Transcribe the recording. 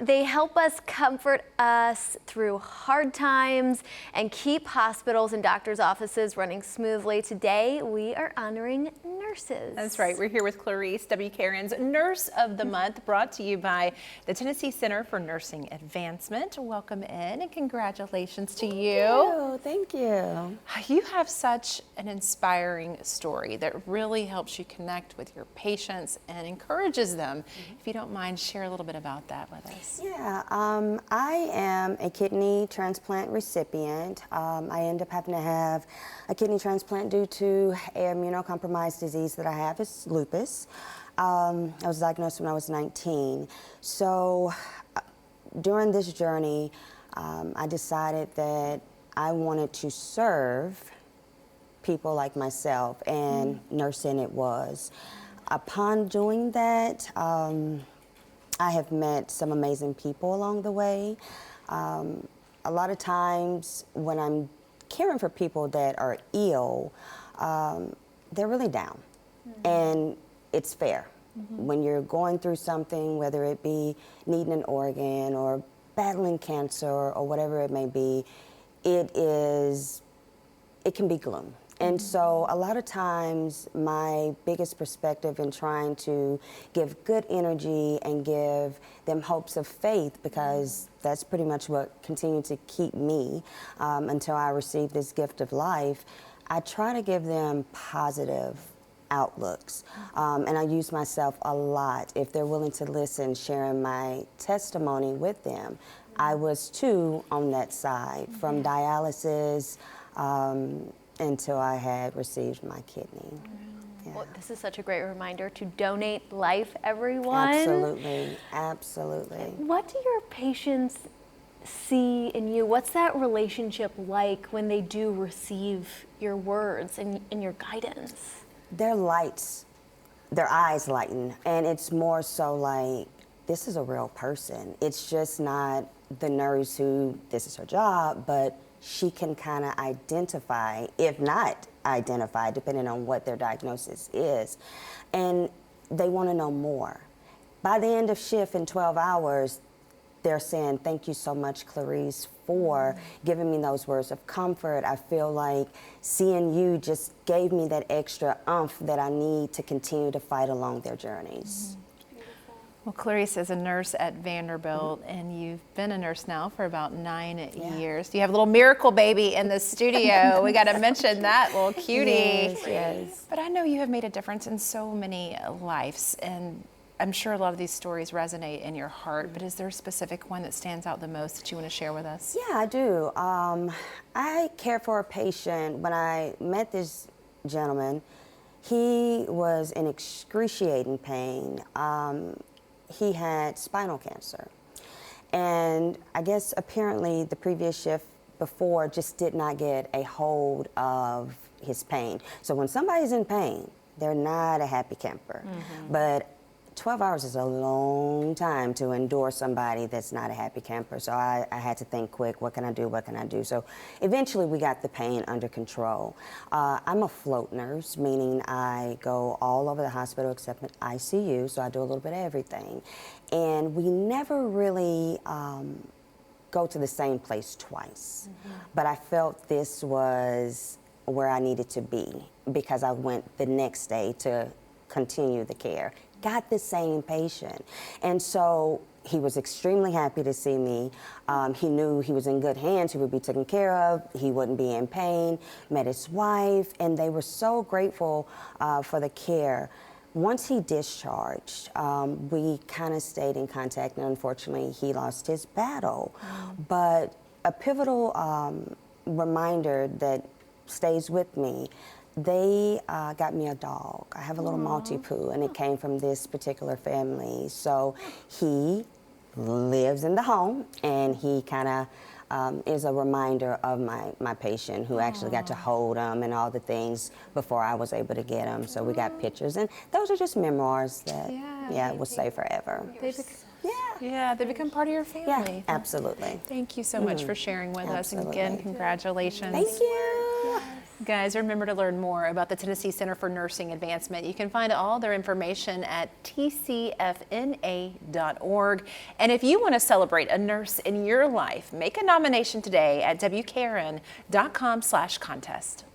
They help us, comfort us through hard times, and keep hospitals and doctors' offices running smoothly. Today, we are honoring nurses. That's right. We're here with Clarice, WKRN's Nurse of the Month, brought to you by the Tennessee Center for Nursing Advancement. Welcome in and congratulations to you. Thank you. You have such an inspiring story that really helps you connect with your patients and encourages them. If you don't mind, share a little bit about that with us. Yeah, I am a kidney transplant recipient. I ended up having to have a kidney transplant due to an immunocompromised disease that I have. It's lupus. I was diagnosed when I was 19. So during this journey, I decided that I wanted to serve people like myself, and nursing it was. Upon doing that, I have met some amazing people along the way. A lot of times when I'm caring for people that are ill, they're really down. And it's fair. When you're going through something, whether it be needing an organ or battling cancer or whatever it may be, it can be gloom. And so a lot of times my biggest perspective in trying to give good energy and give them hopes of faith, because that's pretty much what continued to keep me until I received this gift of life, I try to give them positive outlooks. And I use myself a lot. If they're willing to listen, sharing my testimony with them. I was too on that side, from dialysis, until I had received my kidney. Yeah. Well, this is such a great reminder to donate life, everyone. Absolutely, absolutely. What do your patients see in you? What's that relationship like when they do receive your words and your guidance? Their lights, their eyes lighten, and it's more so like, this is a real person. It's just not the nurse who, this is her job, but she can kind of identify, if not identify, depending on what their diagnosis is, and they want to know more. By the end of shift in 12 hours, they're saying, thank you so much, Clarice, for giving me those words of comfort. I feel like seeing you just gave me that extra oomph that I need to continue to fight along their journeys. Well, Clarice is a nurse at Vanderbilt, and you've been a nurse now for about 9 years. You have a little miracle baby in the studio. We got to mention that little cutie. Yes, yes. But I know you have made a difference in so many lives, and I'm sure a lot of these stories resonate in your heart, but is there a specific one that stands out the most that you want to share with us? Yeah, I do. I cared for a patient when I met this gentleman. He was in excruciating pain. He had spinal cancer. And I guess apparently the previous shift before just did not get a hold of his pain. So when somebody's in pain, they're not a happy camper. But 12 hours is a long time to endure somebody that's not a happy camper. So I had to think quick, what can I do, what can I do? So eventually we got the pain under control. I'm a float nurse, meaning I go all over the hospital except in ICU, so I do a little bit of everything. And we never really go to the same place twice. But I felt this was where I needed to be, because I went the next day to continue the care. Got the same patient. And so he was extremely happy to see me. He knew he was in good hands, he would be taken care of, he wouldn't be in pain. Met his wife, and they were so grateful for the care. Once he discharged, we kind of stayed in contact, and unfortunately he lost his battle. But a pivotal reminder that stays with me, they got me a dog. I have a little Maltipoo, and it came from this particular family. So he lives in the home, and he kind of is a reminder of my patient, who actually got to hold him and all the things before I was able to get him. So we got pictures, and those are just memoirs that will stay forever. Yeah, they become part of your family. Yeah, absolutely. Thank you so much for sharing with us, and again, congratulations. Thank you. Guys, remember to learn more about the Tennessee Center for Nursing Advancement. You can find all their information at tcfna.org. And if you want to celebrate a nurse in your life, make a nomination today at WKRN.com/contest.